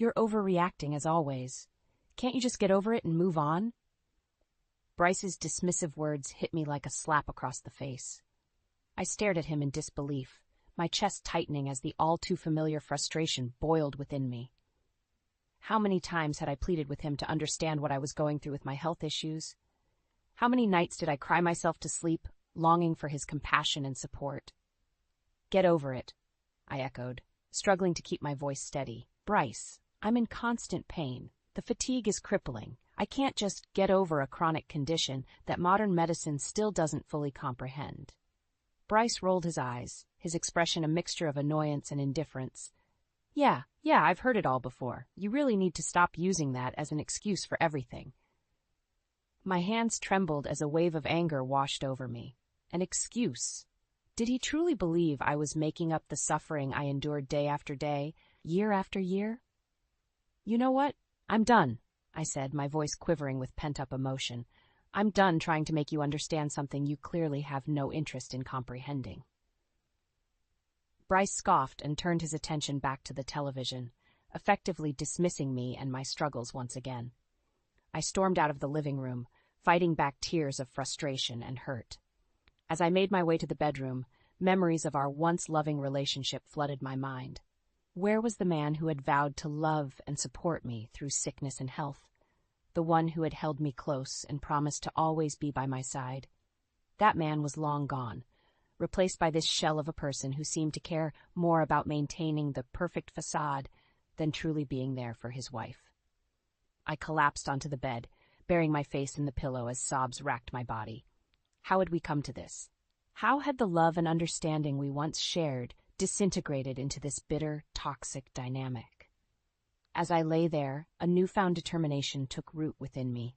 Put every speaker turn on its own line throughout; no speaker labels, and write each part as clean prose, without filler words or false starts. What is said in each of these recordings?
You're overreacting as always. Can't you just get over it and move on? Bryce's dismissive words hit me like a slap across the face. I stared at him in disbelief, my chest tightening as the all-too-familiar frustration boiled within me. How many times had I pleaded with him to understand what I was going through with my health issues? How many nights did I cry myself to sleep, longing for his compassion and support? Get over it, I echoed, struggling to keep my voice steady. Bryce, I'm in constant pain. The fatigue is crippling. I can't just get over a chronic condition that modern medicine still doesn't fully comprehend. Bryce rolled his eyes, his expression a mixture of annoyance and indifference. Yeah, I've heard it all before. You really need to stop using that as an excuse for everything. My hands trembled as a wave of anger washed over me. An excuse. Did he truly believe I was making up the suffering I endured day after day, year after year? You know what? I'm done, I said, my voice quivering with pent-up emotion. I'm done trying to make you understand something you clearly have no interest in comprehending. Bryce scoffed and turned his attention back to the television, effectively dismissing me and my struggles once again. I stormed out of the living room, fighting back tears of frustration and hurt. As I made my way to the bedroom, memories of our once loving relationship flooded my mind. Where was the man who had vowed to love and support me through sickness and health? The one who had held me close and promised to always be by my side? That man was long gone, replaced by this shell of a person who seemed to care more about maintaining the perfect facade than truly being there for his wife. I collapsed onto the bed, burying my face in the pillow as sobs racked my body. How had we come to this? How had the love and understanding we once shared disintegrated into this bitter, toxic dynamic? As I lay there, a newfound determination took root within me.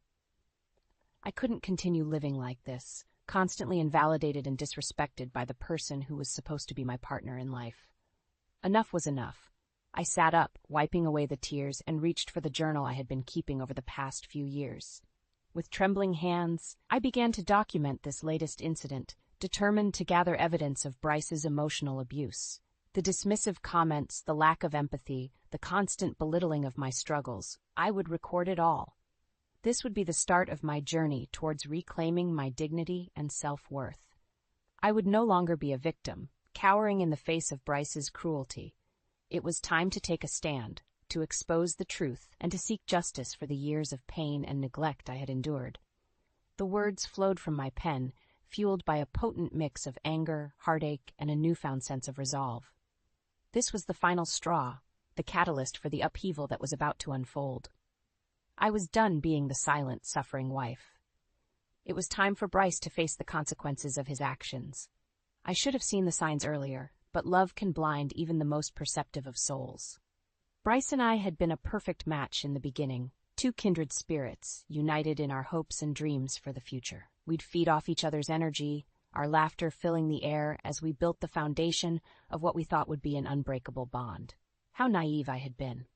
I couldn't continue living like this, constantly invalidated and disrespected by the person who was supposed to be my partner in life. Enough was enough. I sat up, wiping away the tears, and reached for the journal I had been keeping over the past few years. With trembling hands, I began to document this latest incident, determined to gather evidence of Bryce's emotional abuse. The dismissive comments, the lack of empathy, the constant belittling of my struggles, I would record it all. This would be the start of my journey towards reclaiming my dignity and self-worth. I would no longer be a victim, cowering in the face of Bryce's cruelty. It was time to take a stand, to expose the truth, and to seek justice for the years of pain and neglect I had endured. The words flowed from my pen, fueled by a potent mix of anger, heartache, and a newfound sense of resolve. This was the final straw, the catalyst for the upheaval that was about to unfold. I was done being the silent, suffering wife. It was time for Bryce to face the consequences of his actions. I should have seen the signs earlier, but love can blind even the most perceptive of souls. Bryce and I had been a perfect match in the beginning, two kindred spirits, united in our hopes and dreams for the future. We'd feed off each other's energy, our laughter filling the air as we built the foundation of what we thought would be an unbreakable bond. How naive I had been.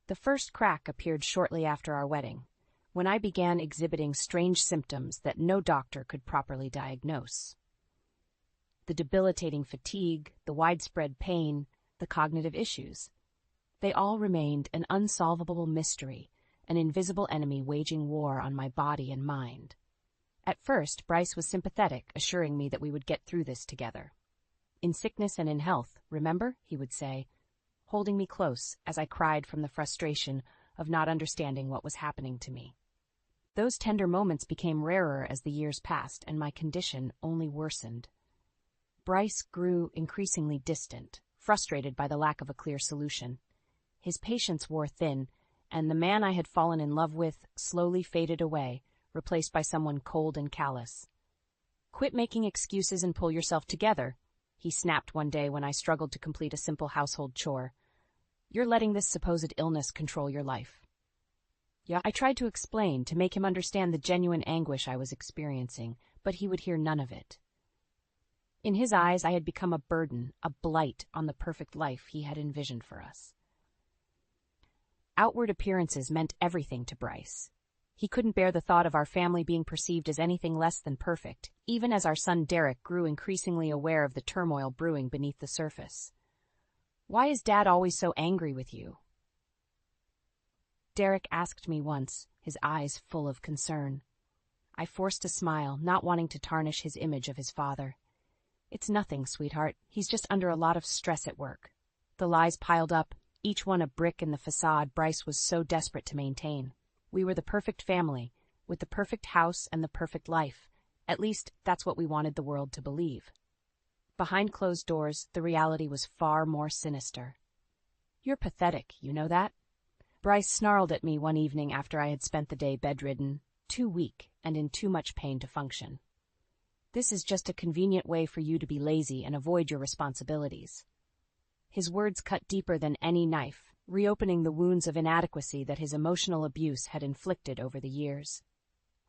The first crack appeared shortly after our wedding, when I began exhibiting strange symptoms that no doctor could properly diagnose. The debilitating fatigue, the widespread pain, the cognitive issues. They all remained an unsolvable mystery, an invisible enemy waging war on my body and mind. At first, Bryce was sympathetic, assuring me that we would get through this together. In sickness and in health, remember, he would say, holding me close as I cried from the frustration of not understanding what was happening to me. Those tender moments became rarer as the years passed, and my condition only worsened. Bryce grew increasingly distant, frustrated by the lack of a clear solution. His patience wore thin, and the man I had fallen in love with slowly faded away, replaced by someone cold and callous. "Quit making excuses and pull yourself together," he snapped one day when I struggled to complete a simple household chore. "You're letting this supposed illness control your life." Yeah, I tried to explain, to make him understand the genuine anguish I was experiencing, but he would hear none of it. In his eyes, I had become a burden, a blight on the perfect life he had envisioned for us. Outward appearances meant everything to Bryce. He couldn't bear the thought of our family being perceived as anything less than perfect, even as our son Derek grew increasingly aware of the turmoil brewing beneath the surface. "Why is Dad always so angry with you?" Derek asked me once, his eyes full of concern. I forced a smile, not wanting to tarnish his image of his father. It's nothing, sweetheart. He's just under a lot of stress at work. The lies piled up, each one a brick in the facade Bryce was so desperate to maintain. We were the perfect family, with the perfect house and the perfect life. At least, that's what we wanted the world to believe. Behind closed doors, the reality was far more sinister. You're pathetic, you know that? Bryce snarled at me one evening after I had spent the day bedridden, too weak and in too much pain to function. This is just a convenient way for you to be lazy and avoid your responsibilities. His words cut deeper than any knife, reopening the wounds of inadequacy that his emotional abuse had inflicted over the years.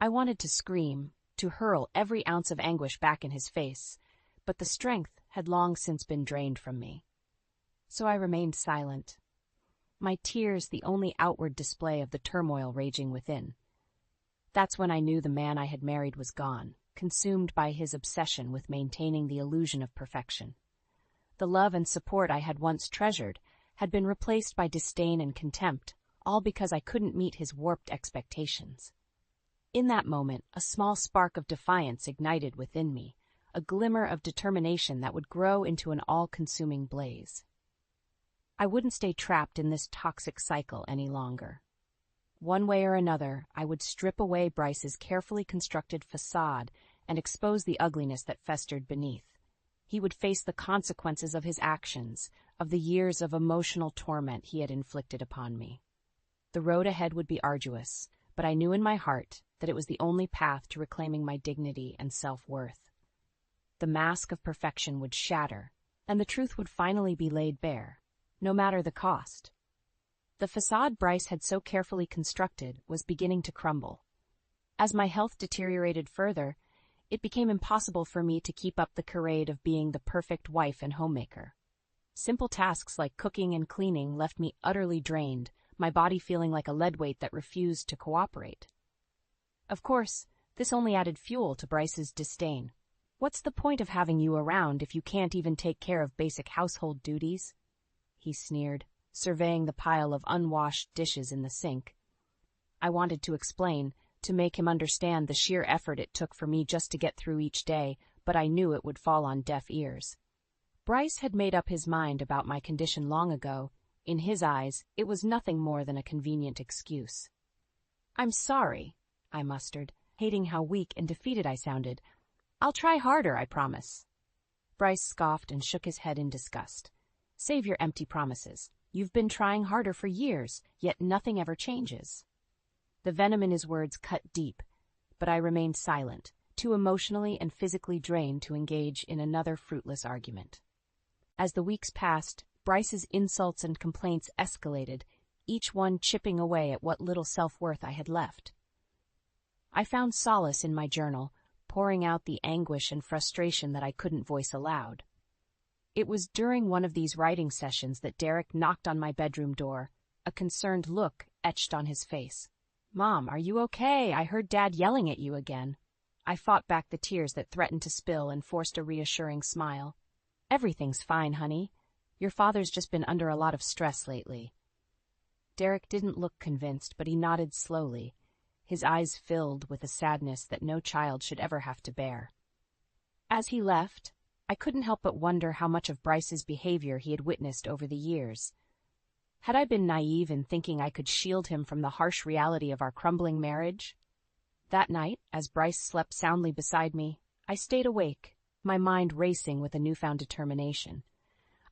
I wanted to scream, to hurl every ounce of anguish back in his face, but the strength had long since been drained from me. So I remained silent, my tears the only outward display of the turmoil raging within. That's when I knew the man I had married was gone, consumed by his obsession with maintaining the illusion of perfection. The love and support I had once treasured had been replaced by disdain and contempt, all because I couldn't meet his warped expectations. In that moment, a small spark of defiance ignited within me, a glimmer of determination that would grow into an all-consuming blaze. I wouldn't stay trapped in this toxic cycle any longer. One way or another, I would strip away Bryce's carefully constructed facade and expose the ugliness that festered beneath. He would face the consequences of his actions, of the years of emotional torment he had inflicted upon me. The road ahead would be arduous, but I knew in my heart that it was the only path to reclaiming my dignity and self-worth. The mask of perfection would shatter, and the truth would finally be laid bare, no matter the cost. The facade Bryce had so carefully constructed was beginning to crumble. As my health deteriorated further, it became impossible for me to keep up the charade of being the perfect wife and homemaker. Simple tasks like cooking and cleaning left me utterly drained, my body feeling like a lead weight that refused to cooperate. Of course, this only added fuel to Bryce's disdain. What's the point of having you around if you can't even take care of basic household duties? He sneered, surveying the pile of unwashed dishes in the sink. I wanted to explain, to make him understand the sheer effort it took for me just to get through each day, but I knew it would fall on deaf ears. Bryce had made up his mind about my condition long ago. In his eyes, it was nothing more than a convenient excuse. I'm sorry, I mustered, hating how weak and defeated I sounded. I'll try harder, I promise. Bryce scoffed and shook his head in disgust. Save your empty promises. You've been trying harder for years, yet nothing ever changes. The venom in his words cut deep, but I remained silent, too emotionally and physically drained to engage in another fruitless argument. As the weeks passed, Bryce's insults and complaints escalated, each one chipping away at what little self-worth I had left. I found solace in my journal, pouring out the anguish and frustration that I couldn't voice aloud. It was during one of these writing sessions that Derek knocked on my bedroom door, a concerned look etched on his face. Mom, are you okay? I heard Dad yelling at you again. I fought back the tears that threatened to spill and forced a reassuring smile. Everything's fine, honey. Your father's just been under a lot of stress lately. Derek didn't look convinced, but he nodded slowly, his eyes filled with a sadness that no child should ever have to bear. As he left, I couldn't help but wonder how much of Bryce's behavior he had witnessed over the years. Had I been naive in thinking I could shield him from the harsh reality of our crumbling marriage? That night, as Bryce slept soundly beside me, I stayed awake, my mind racing with a newfound determination.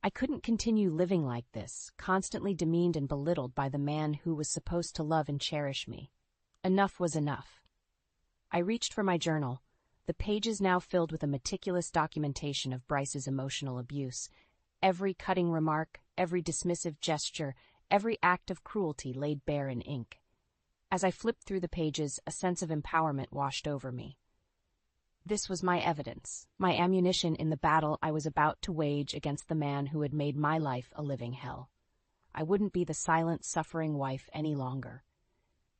I couldn't continue living like this, constantly demeaned and belittled by the man who was supposed to love and cherish me. Enough was enough. I reached for my journal, the pages now filled with a meticulous documentation of Bryce's emotional abuse. Every cutting remark, every dismissive gesture, every act of cruelty laid bare in ink. As I flipped through the pages, a sense of empowerment washed over me. This was my evidence, my ammunition in the battle I was about to wage against the man who had made my life a living hell. I wouldn't be the silent, suffering wife any longer.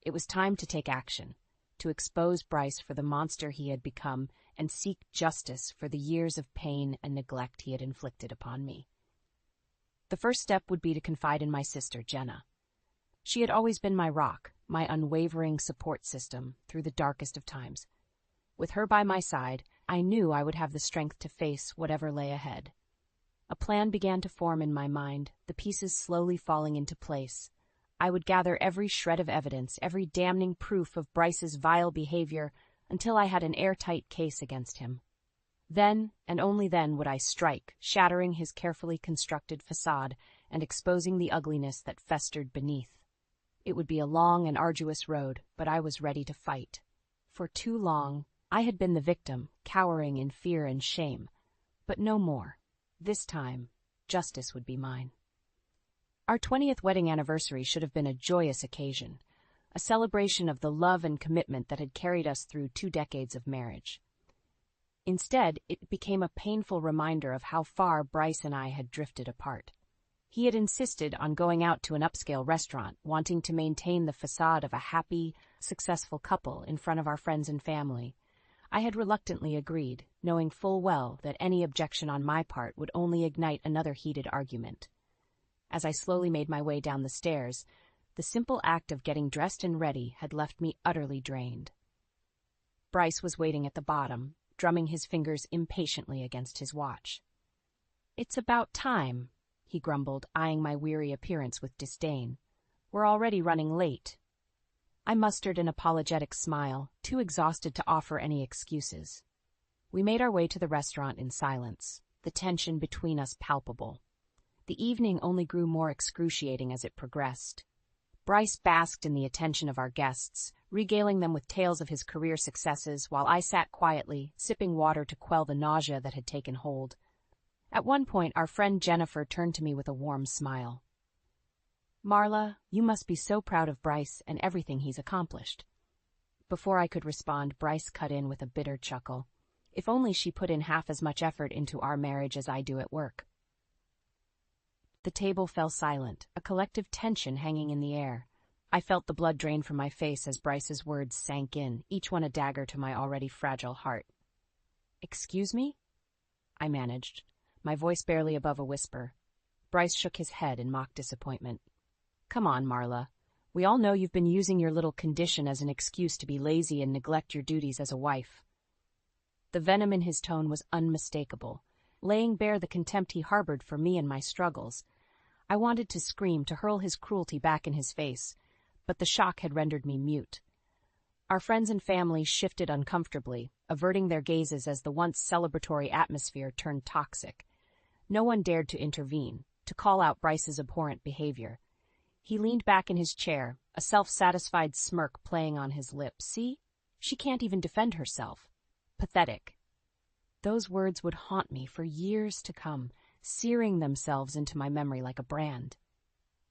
It was time to take action, to expose Bryce for the monster he had become and seek justice for the years of pain and neglect he had inflicted upon me. The first step would be to confide in my sister, Jenna. She had always been my rock, my unwavering support system through the darkest of times. With her by my side, I knew I would have the strength to face whatever lay ahead. A plan began to form in my mind, the pieces slowly falling into place. I would gather every shred of evidence, every damning proof of Bryce's vile behavior, until I had an airtight case against him. Then, and only then, would I strike, shattering his carefully constructed facade and exposing the ugliness that festered beneath. It would be a long and arduous road, but I was ready to fight. For too long, I had been the victim, cowering in fear and shame. But no more. This time, justice would be mine. Our 20th wedding anniversary should have been a joyous occasion, a celebration of the love and commitment that had carried us through 2 decades of marriage. Instead, it became a painful reminder of how far Bryce and I had drifted apart. He had insisted on going out to an upscale restaurant, wanting to maintain the facade of a happy, successful couple in front of our friends and family. I had reluctantly agreed, knowing full well that any objection on my part would only ignite another heated argument. As I slowly made my way down the stairs, the simple act of getting dressed and ready had left me utterly drained. Bryce was waiting at the bottom, drumming his fingers impatiently against his watch. "It's about time," he grumbled, eyeing my weary appearance with disdain. "We're already running late." I mustered an apologetic smile, too exhausted to offer any excuses. We made our way to the restaurant in silence, the tension between us palpable. The evening only grew more excruciating as it progressed. Bryce basked in the attention of our guests, regaling them with tales of his career successes, while I sat quietly, sipping water to quell the nausea that had taken hold. At one point, our friend Jennifer turned to me with a warm smile. "Marla, you must be so proud of Bryce and everything he's accomplished." Before I could respond, Bryce cut in with a bitter chuckle. If only she put in half as much effort into our marriage as I do at work. The table fell silent, a collective tension hanging in the air. I felt the blood drain from my face as Bryce's words sank in, each one a dagger to my already fragile heart. "Excuse me?" I managed, my voice barely above a whisper. Bryce shook his head in mock disappointment. "Come on, Marla. We all know you've been using your little condition as an excuse to be lazy and neglect your duties as a wife." The venom in his tone was unmistakable, laying bare the contempt he harbored for me and my struggles. I wanted to scream, to hurl his cruelty back in his face, but the shock had rendered me mute. Our friends and family shifted uncomfortably, averting their gazes as the once celebratory atmosphere turned toxic. No one dared to intervene, to call out Bryce's abhorrent behavior. He leaned back in his chair, a self-satisfied smirk playing on his lips. "See? She can't even defend herself. Pathetic." Those words would haunt me for years to come, searing themselves into my memory like a brand.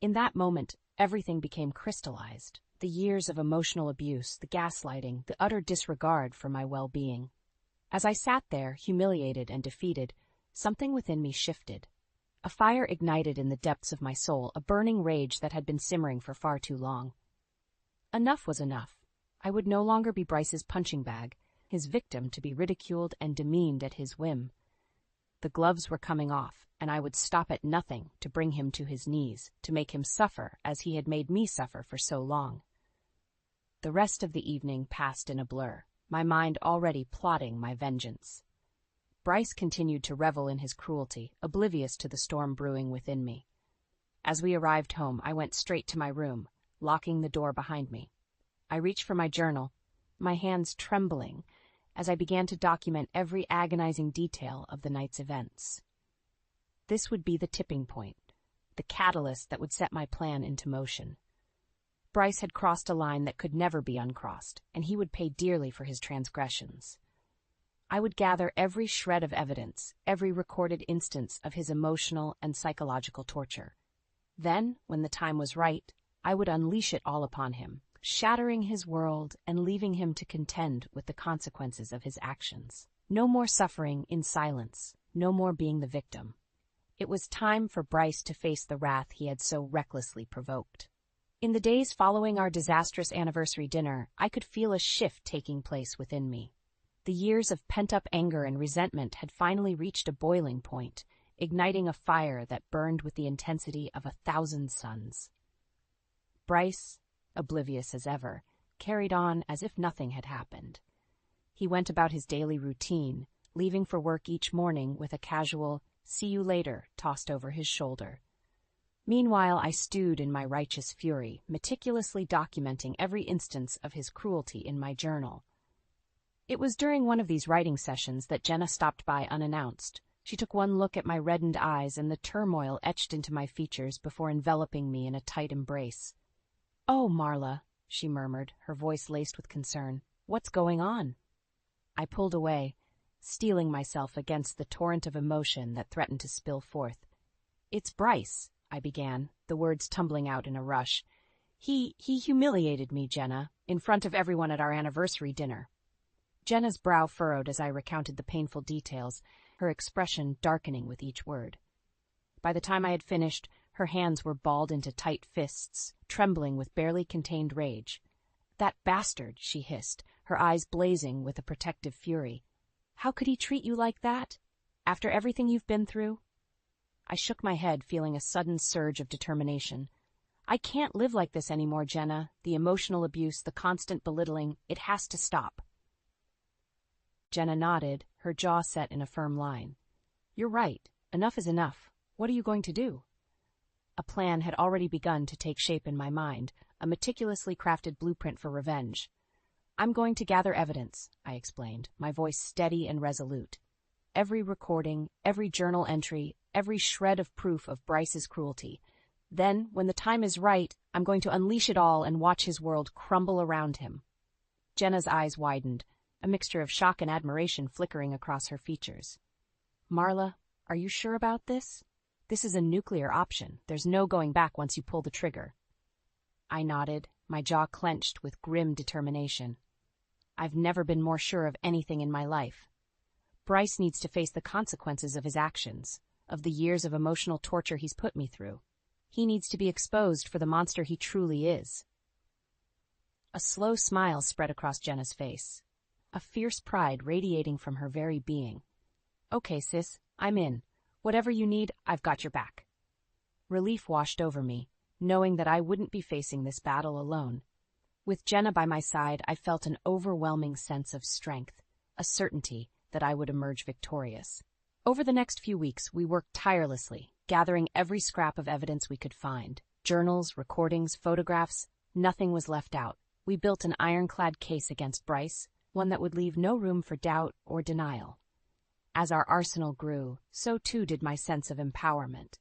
In that moment, everything became crystallized. The years of emotional abuse, the gaslighting, the utter disregard for my well-being. As I sat there, humiliated and defeated, something within me shifted. A fire ignited in the depths of my soul, a burning rage that had been simmering for far too long. Enough was enough. I would no longer be Bryce's punching bag, his victim to be ridiculed and demeaned at his whim. The gloves were coming off, and I would stop at nothing to bring him to his knees, to make him suffer as he had made me suffer for so long. The rest of the evening passed in a blur, my mind already plotting my vengeance. Bryce continued to revel in his cruelty, oblivious to the storm brewing within me. As we arrived home, I went straight to my room, locking the door behind me. I reached for my journal, my hands trembling, as I began to document every agonizing detail of the night's events. This would be the tipping point, the catalyst that would set my plan into motion. Bryce had crossed a line that could never be uncrossed, and he would pay dearly for his transgressions. I would gather every shred of evidence, every recorded instance of his emotional and psychological torture. Then, when the time was right, I would unleash it all upon him, shattering his world and leaving him to contend with the consequences of his actions. No more suffering in silence, no more being the victim. It was time for Bryce to face the wrath he had so recklessly provoked. In the days following our disastrous anniversary dinner, I could feel a shift taking place within me. The years of pent-up anger and resentment had finally reached a boiling point, igniting a fire that burned with the intensity of 1,000 suns. Bryce, oblivious as ever, carried on as if nothing had happened. He went about his daily routine, leaving for work each morning with a casual "see you later" tossed over his shoulder. Meanwhile, I stewed in my righteous fury, meticulously documenting every instance of his cruelty in my journal. It was during one of these writing sessions that Jenna stopped by unannounced. She took one look at my reddened eyes and the turmoil etched into my features before enveloping me in a tight embrace. "Oh, Marla," she murmured, her voice laced with concern. "What's going on?" I pulled away, steeling myself against the torrent of emotion that threatened to spill forth. "It's Bryce," I began, the words tumbling out in a rush. He humiliated me, Jenna, in front of everyone at our anniversary dinner." Jenna's brow furrowed as I recounted the painful details, her expression darkening with each word. By the time I had finished, her hands were balled into tight fists, trembling with barely contained rage. "That bastard," she hissed, her eyes blazing with a protective fury. "How could he treat you like that? After everything you've been through?" I shook my head, feeling a sudden surge of determination. "I can't live like this anymore, Jenna. The emotional abuse, the constant belittling, it has to stop." Jenna nodded, her jaw set in a firm line. "You're right. Enough is enough. What are you going to do?" A plan had already begun to take shape in my mind, a meticulously crafted blueprint for revenge. "I'm going to gather evidence," I explained, my voice steady and resolute. "Every recording, every journal entry, every shred of proof of Bryce's cruelty. Then, when the time is right, I'm going to unleash it all and watch his world crumble around him." Jenna's eyes widened, a mixture of shock and admiration flickering across her features. "Marla, are you sure about this? This is a nuclear option. There's no going back once you pull the trigger." I nodded, my jaw clenched with grim determination. I've never been more sure of anything in my life. Bryce needs to face the consequences of his actions, of the years of emotional torture he's put me through. He needs to be exposed for the monster he truly is. A slow smile spread across Jenna's face, a fierce pride radiating from her very being. "Okay, sis, I'm in. Whatever you need, I've got your back." Relief washed over me, knowing that I wouldn't be facing this battle alone. With Jenna by my side, I felt an overwhelming sense of strength, a certainty that I would emerge victorious. Over the next few weeks, we worked tirelessly, gathering every scrap of evidence we could find. Journals, recordings, photographs, nothing was left out. We built an ironclad case against Bryce, one that would leave no room for doubt or denial. As our arsenal grew, so too did my sense of empowerment.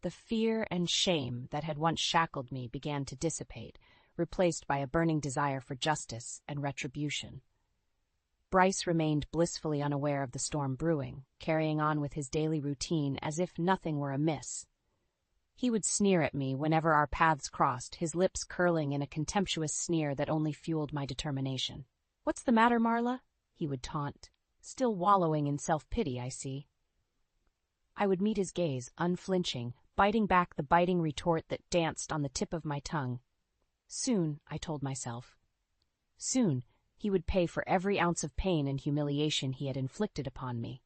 The fear and shame that had once shackled me began to dissipate, replaced by a burning desire for justice and retribution. Bryce remained blissfully unaware of the storm brewing, carrying on with his daily routine as if nothing were amiss. He would sneer at me whenever our paths crossed, his lips curling in a contemptuous sneer that only fueled my determination. "What's the matter, Marla?" he would taunt. "Still wallowing in self-pity, I see." I would meet his gaze, unflinching, biting back the biting retort that danced on the tip of my tongue. Soon, I told myself. Soon, he would pay for every ounce of pain and humiliation he had inflicted upon me.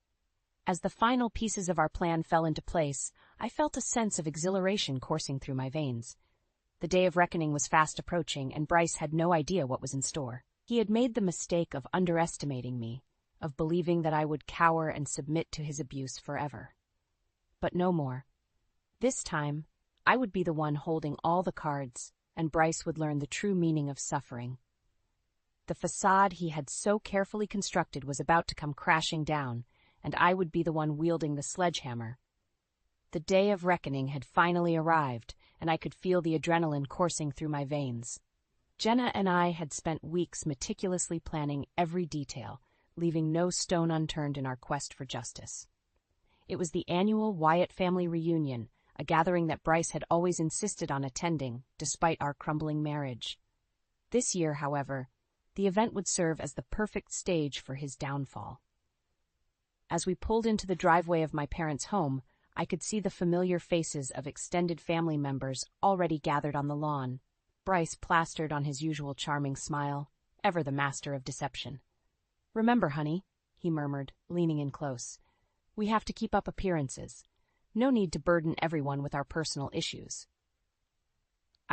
As the final pieces of our plan fell into place, I felt a sense of exhilaration coursing through my veins. The day of reckoning was fast approaching, and Bryce had no idea what was in store. He had made the mistake of underestimating me, of believing that I would cower and submit to his abuse forever. But no more. This time, I would be the one holding all the cards, and Bryce would learn the true meaning of suffering. The facade he had so carefully constructed was about to come crashing down, and I would be the one wielding the sledgehammer. The day of reckoning had finally arrived, and I could feel the adrenaline coursing through my veins. Jenna and I had spent weeks meticulously planning every detail, leaving no stone unturned in our quest for justice. It was the annual Wyatt family reunion, a gathering that Bryce had always insisted on attending, despite our crumbling marriage. This year, however, the event would serve as the perfect stage for his downfall. As we pulled into the driveway of my parents' home, I could see the familiar faces of extended family members already gathered on the lawn. Bryce plastered on his usual charming smile, ever the master of deception. "Remember, honey," he murmured, leaning in close, "we have to keep up appearances. No need to burden everyone with our personal issues."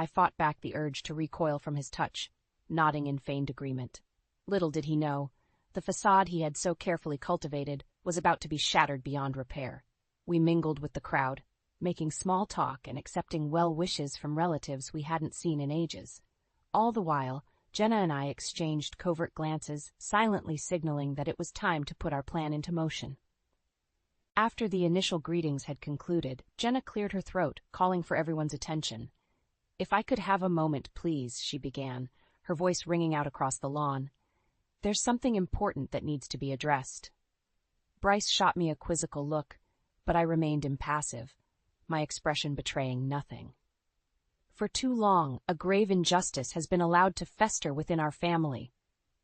I fought back the urge to recoil from his touch, nodding in feigned agreement. Little did he know, the facade he had so carefully cultivated was about to be shattered beyond repair. We mingled with the crowd, making small talk and accepting well wishes from relatives we hadn't seen in ages. All the while, Jenna and I exchanged covert glances, silently signaling that it was time to put our plan into motion. After the initial greetings had concluded, Jenna cleared her throat, calling for everyone's attention. "If I could have a moment, please," she began, her voice ringing out across the lawn. "There's something important that needs to be addressed." Bryce shot me a quizzical look, but I remained impassive, my expression betraying nothing. "For too long, a grave injustice has been allowed to fester within our family,"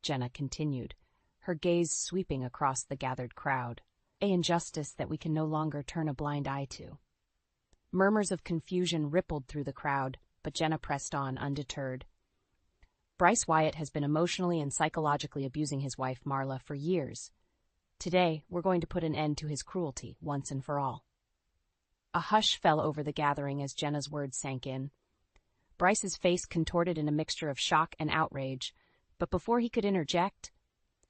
Jenna continued, her gaze sweeping across the gathered crowd. "An injustice that we can no longer turn a blind eye to." Murmurs of confusion rippled through the crowd, but Jenna pressed on, undeterred. "Bryce Wyatt has been emotionally and psychologically abusing his wife, Marla, for years. Today, we're going to put an end to his cruelty, once and for all." A hush fell over the gathering as Jenna's words sank in. Bryce's face contorted in a mixture of shock and outrage, but before he could interject,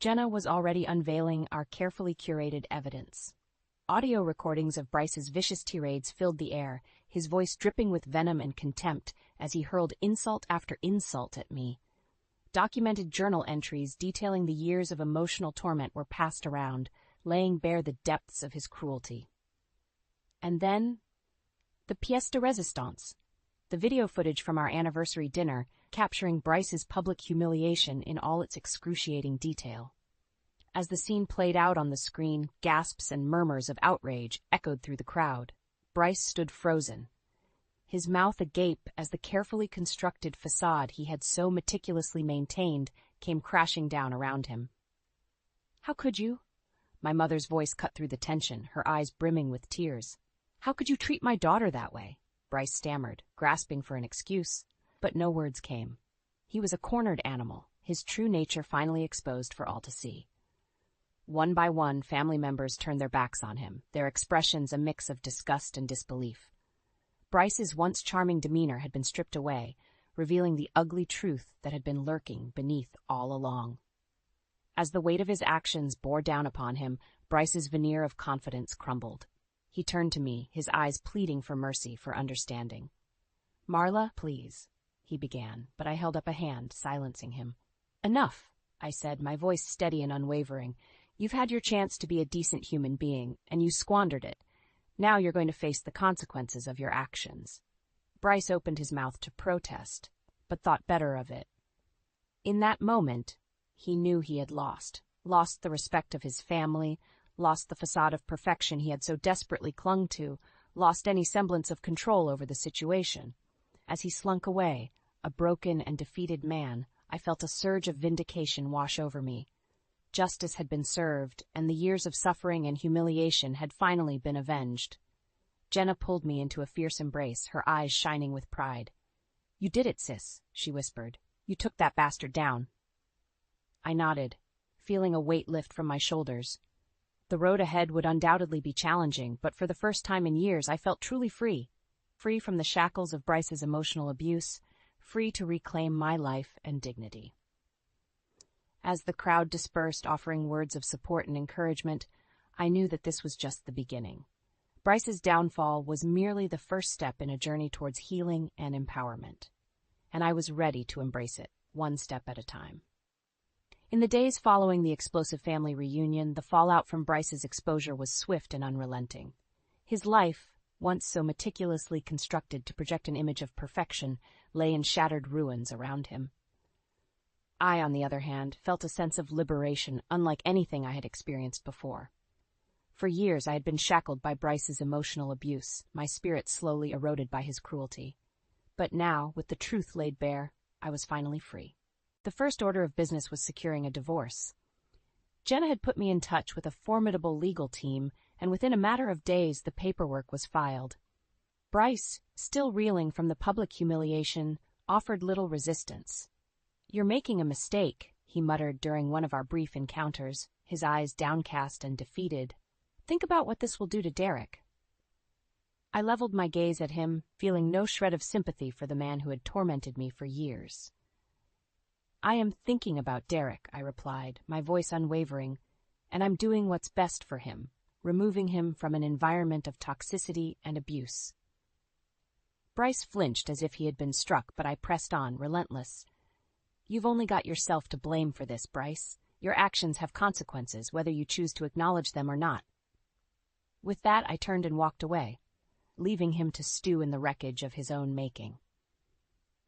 Jenna was already unveiling our carefully curated evidence. Audio recordings of Bryce's vicious tirades filled the air, his voice dripping with venom and contempt as he hurled insult after insult at me. Documented journal entries detailing the years of emotional torment were passed around, laying bare the depths of his cruelty. And then, the pièce de résistance, the video footage from our anniversary dinner, capturing Bryce's public humiliation in all its excruciating detail. As the scene played out on the screen, gasps and murmurs of outrage echoed through the crowd. Bryce stood frozen, his mouth agape as the carefully constructed facade he had so meticulously maintained came crashing down around him. "How could you?" My mother's voice cut through the tension, her eyes brimming with tears. "How could you treat my daughter that way?" Bryce stammered, grasping for an excuse, but no words came. He was a cornered animal, his true nature finally exposed for all to see. One by one, family members turned their backs on him, their expressions a mix of disgust and disbelief. Bryce's once charming demeanor had been stripped away, revealing the ugly truth that had been lurking beneath all along. As the weight of his actions bore down upon him, Bryce's veneer of confidence crumbled. He turned to me, his eyes pleading for mercy, for understanding. "Marla, please," he began, but I held up a hand, silencing him. "Enough," I said, my voice steady and unwavering. "You've had your chance to be a decent human being, and you squandered it. Now you're going to face the consequences of your actions." Bryce opened his mouth to protest, but thought better of it. In that moment, he knew he had lost the respect of his family, lost the facade of perfection he had so desperately clung to, lost any semblance of control over the situation. As he slunk away, a broken and defeated man, I felt a surge of vindication wash over me. Justice had been served, and the years of suffering and humiliation had finally been avenged. Jenna pulled me into a fierce embrace, her eyes shining with pride. "You did it, sis," she whispered. "You took that bastard down." I nodded, feeling a weight lift from my shoulders. The road ahead would undoubtedly be challenging, but for the first time in years I felt truly free. Free from the shackles of Bryce's emotional abuse, free to reclaim my life and dignity. As the crowd dispersed, offering words of support and encouragement, I knew that this was just the beginning. Bryce's downfall was merely the first step in a journey towards healing and empowerment, and I was ready to embrace it, one step at a time. In the days following the explosive family reunion, the fallout from Bryce's exposure was swift and unrelenting. His life, once so meticulously constructed to project an image of perfection, lay in shattered ruins around him. I, on the other hand, felt a sense of liberation unlike anything I had experienced before. For years I had been shackled by Bryce's emotional abuse, my spirit slowly eroded by his cruelty. But now, with the truth laid bare, I was finally free. The first order of business was securing a divorce. Jenna had put me in touch with a formidable legal team, and within a matter of days the paperwork was filed. Bryce, still reeling from the public humiliation, offered little resistance. "You're making a mistake," he muttered during one of our brief encounters, his eyes downcast and defeated. "Think about what this will do to Derek." I leveled my gaze at him, feeling no shred of sympathy for the man who had tormented me for years. "I am thinking about Derek," I replied, my voice unwavering, "and I'm doing what's best for him, removing him from an environment of toxicity and abuse." Bryce flinched as if he had been struck, but I pressed on, relentless. "You've only got yourself to blame for this, Bryce. Your actions have consequences, whether you choose to acknowledge them or not." With that, I turned and walked away, leaving him to stew in the wreckage of his own making.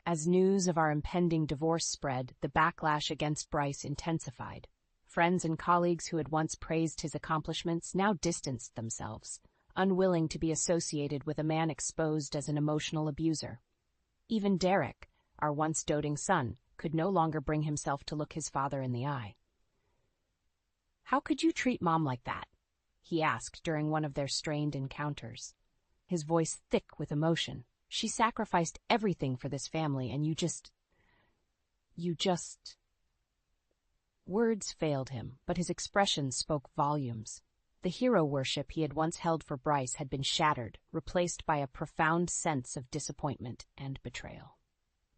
As news of our impending divorce spread, the backlash against Bryce intensified. Friends and colleagues who had once praised his accomplishments now distanced themselves, unwilling to be associated with a man exposed as an emotional abuser. Even Derek, our once doting son, could no longer bring himself to look his father in the eye. "How could you treat Mom like that?" he asked during one of their strained encounters, his voice thick with emotion. "She sacrificed everything for this family, and you just... Words failed him, but his expression spoke volumes. The hero worship he had once held for Bryce had been shattered, replaced by a profound sense of disappointment and betrayal.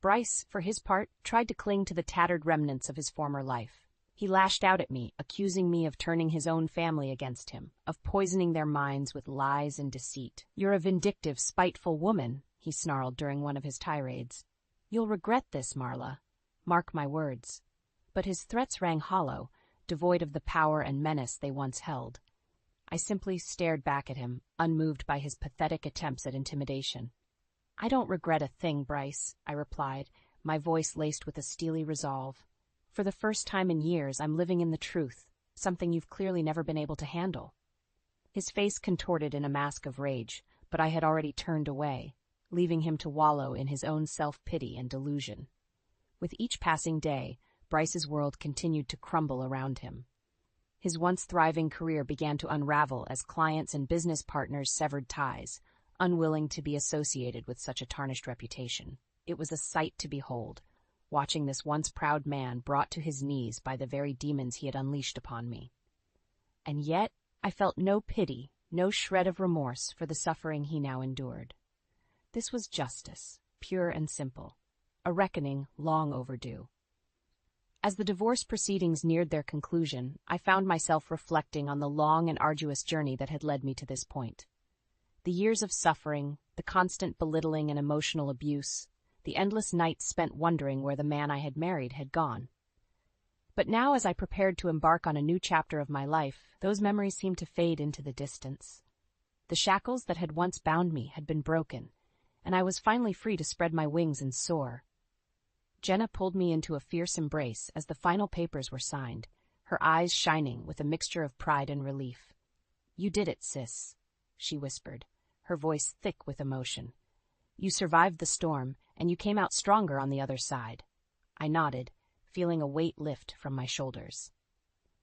Bryce, for his part, tried to cling to the tattered remnants of his former life. He lashed out at me, accusing me of turning his own family against him, of poisoning their minds with lies and deceit. "You're a vindictive, spiteful woman," he snarled during one of his tirades. "You'll regret this, Marla. Mark my words." But his threats rang hollow, devoid of the power and menace they once held. I simply stared back at him, unmoved by his pathetic attempts at intimidation. "I don't regret a thing, Bryce," I replied, my voice laced with a steely resolve. "For the first time in years, I'm living in the truth, something you've clearly never been able to handle." His face contorted in a mask of rage, but I had already turned away, leaving him to wallow in his own self-pity and delusion. With each passing day, Bryce's world continued to crumble around him. His once thriving career began to unravel as clients and business partners severed ties, unwilling to be associated with such a tarnished reputation. It was a sight to behold, watching this once proud man brought to his knees by the very demons he had unleashed upon me. And yet, I felt no pity, no shred of remorse for the suffering he now endured. This was justice, pure and simple, a reckoning long overdue. As the divorce proceedings neared their conclusion, I found myself reflecting on the long and arduous journey that had led me to this point. The years of suffering, the constant belittling and emotional abuse, the endless nights spent wondering where the man I had married had gone. But now, as I prepared to embark on a new chapter of my life, those memories seemed to fade into the distance. The shackles that had once bound me had been broken, and I was finally free to spread my wings and soar. Jenna pulled me into a fierce embrace as the final papers were signed, her eyes shining with a mixture of pride and relief. "You did it, sis," she whispered, her voice thick with emotion. "You survived the storm, and you came out stronger on the other side." I nodded, feeling a weight lift from my shoulders.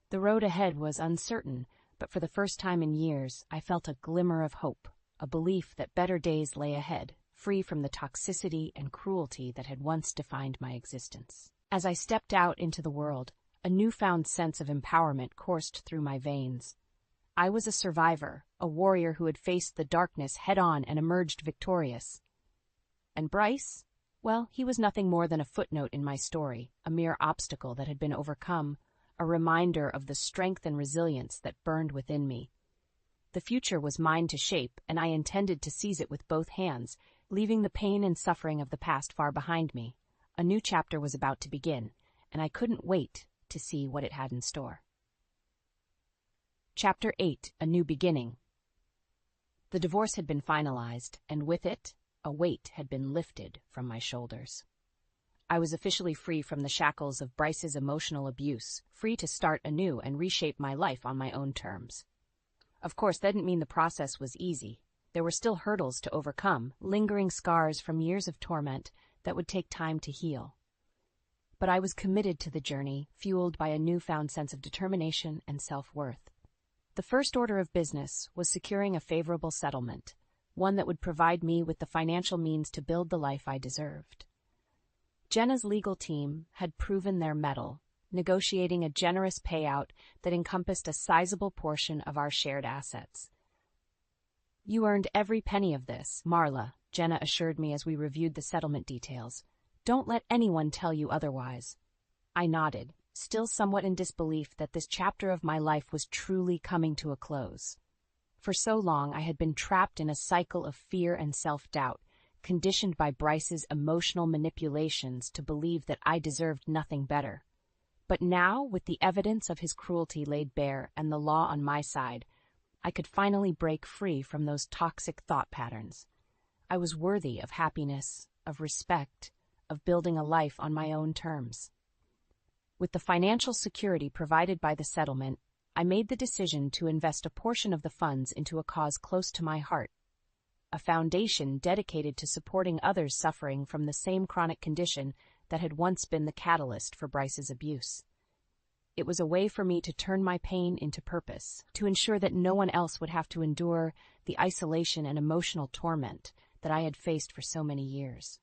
The road ahead was uncertain, but for the first time in years, I felt a glimmer of hope, a belief that better days lay ahead, free from the toxicity and cruelty that had once defined my existence. As I stepped out into the world, a newfound sense of empowerment coursed through my veins. I was a survivor, a warrior who had faced the darkness head-on and emerged victorious. And Bryce? Well, he was nothing more than a footnote in my story, a mere obstacle that had been overcome, a reminder of the strength and resilience that burned within me. The future was mine to shape, and I intended to seize it with both hands, leaving the pain and suffering of the past far behind me. A new chapter was about to begin, and I couldn't wait to see what it had in store. Chapter 8: A New Beginning. The divorce had been finalized, and with it, a weight had been lifted from my shoulders. I was officially free from the shackles of Bryce's emotional abuse, free to start anew and reshape my life on my own terms. Of course, that didn't mean the process was easy. There were still hurdles to overcome, lingering scars from years of torment that would take time to heal. But I was committed to the journey, fueled by a newfound sense of determination and self-worth. The first order of business was securing a favorable settlement, one that would provide me with the financial means to build the life I deserved. Jenna's legal team had proven their mettle, negotiating a generous payout that encompassed a sizable portion of our shared assets. You earned every penny of this, Marla, Jenna assured me as we reviewed the settlement details. Don't let anyone tell you otherwise. I nodded, still somewhat in disbelief that this chapter of my life was truly coming to a close. For so long I had been trapped in a cycle of fear and self-doubt, conditioned by Bryce's emotional manipulations to believe that I deserved nothing better. But now, with the evidence of his cruelty laid bare and the law on my side, I could finally break free from those toxic thought patterns. I was worthy of happiness, of respect, of building a life on my own terms. With the financial security provided by the settlement, I made the decision to invest a portion of the funds into a cause close to my heart, a foundation dedicated to supporting others suffering from the same chronic condition that had once been the catalyst for Bryce's abuse. It was a way for me to turn my pain into purpose, to ensure that no one else would have to endure the isolation and emotional torment that I had faced for so many years.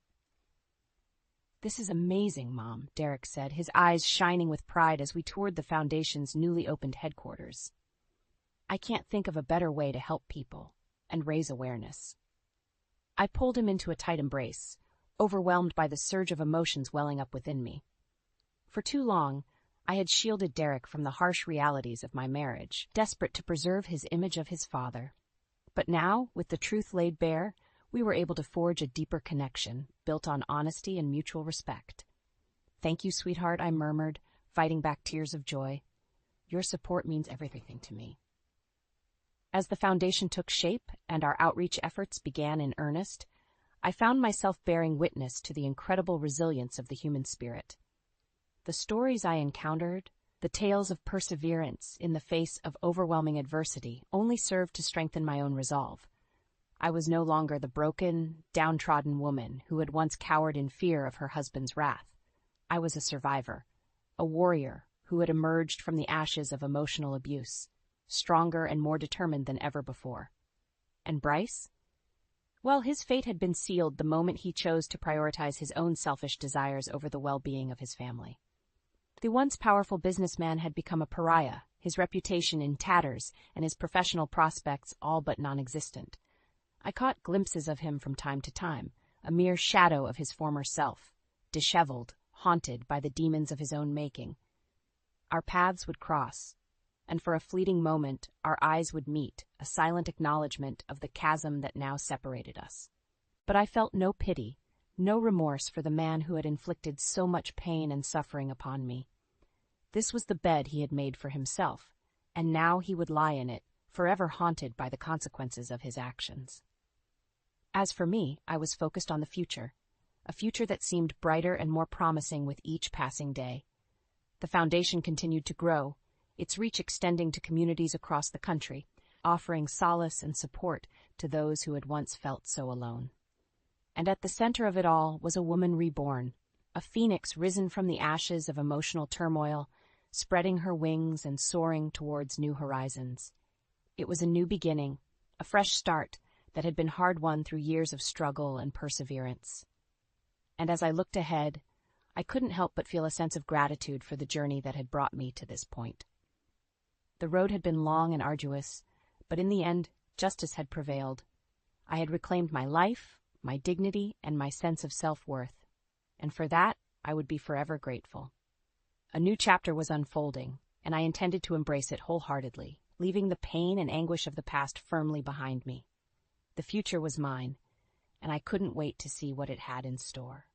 This is amazing, Mom, Derek said, his eyes shining with pride as we toured the Foundation's newly opened headquarters. I can't think of a better way to help people and raise awareness. I pulled him into a tight embrace, overwhelmed by the surge of emotions welling up within me. For too long, I had shielded Derek from the harsh realities of my marriage, desperate to preserve his image of his father. But now, with the truth laid bare, we were able to forge a deeper connection, built on honesty and mutual respect. "Thank you, sweetheart," I murmured, fighting back tears of joy. "Your support means everything to me." As the foundation took shape and our outreach efforts began in earnest, I found myself bearing witness to the incredible resilience of the human spirit. The stories I encountered, the tales of perseverance in the face of overwhelming adversity, only served to strengthen my own resolve. I was no longer the broken, downtrodden woman who had once cowered in fear of her husband's wrath. I was a survivor, a warrior who had emerged from the ashes of emotional abuse, stronger and more determined than ever before. And Bryce? Well, his fate had been sealed the moment he chose to prioritize his own selfish desires over the well-being of his family. The once powerful businessman had become a pariah, his reputation in tatters and his professional prospects all but non-existent. I caught glimpses of him from time to time, a mere shadow of his former self, disheveled, haunted by the demons of his own making. Our paths would cross, and for a fleeting moment our eyes would meet, a silent acknowledgement of the chasm that now separated us. But I felt no pity, no remorse for the man who had inflicted so much pain and suffering upon me. This was the bed he had made for himself, and now he would lie in it, forever haunted by the consequences of his actions. As for me, I was focused on the future, a future that seemed brighter and more promising with each passing day. The foundation continued to grow, its reach extending to communities across the country, offering solace and support to those who had once felt so alone. And at the center of it all was a woman reborn, a phoenix risen from the ashes of emotional turmoil, spreading her wings and soaring towards new horizons. It was a new beginning, a fresh start that had been hard-won through years of struggle and perseverance. And as I looked ahead, I couldn't help but feel a sense of gratitude for the journey that had brought me to this point. The road had been long and arduous, but in the end, justice had prevailed. I had reclaimed my life, my dignity, and my sense of self-worth, and for that, I would be forever grateful. A new chapter was unfolding, and I intended to embrace it wholeheartedly, leaving the pain and anguish of the past firmly behind me. The future was mine, and I couldn't wait to see what it had in store.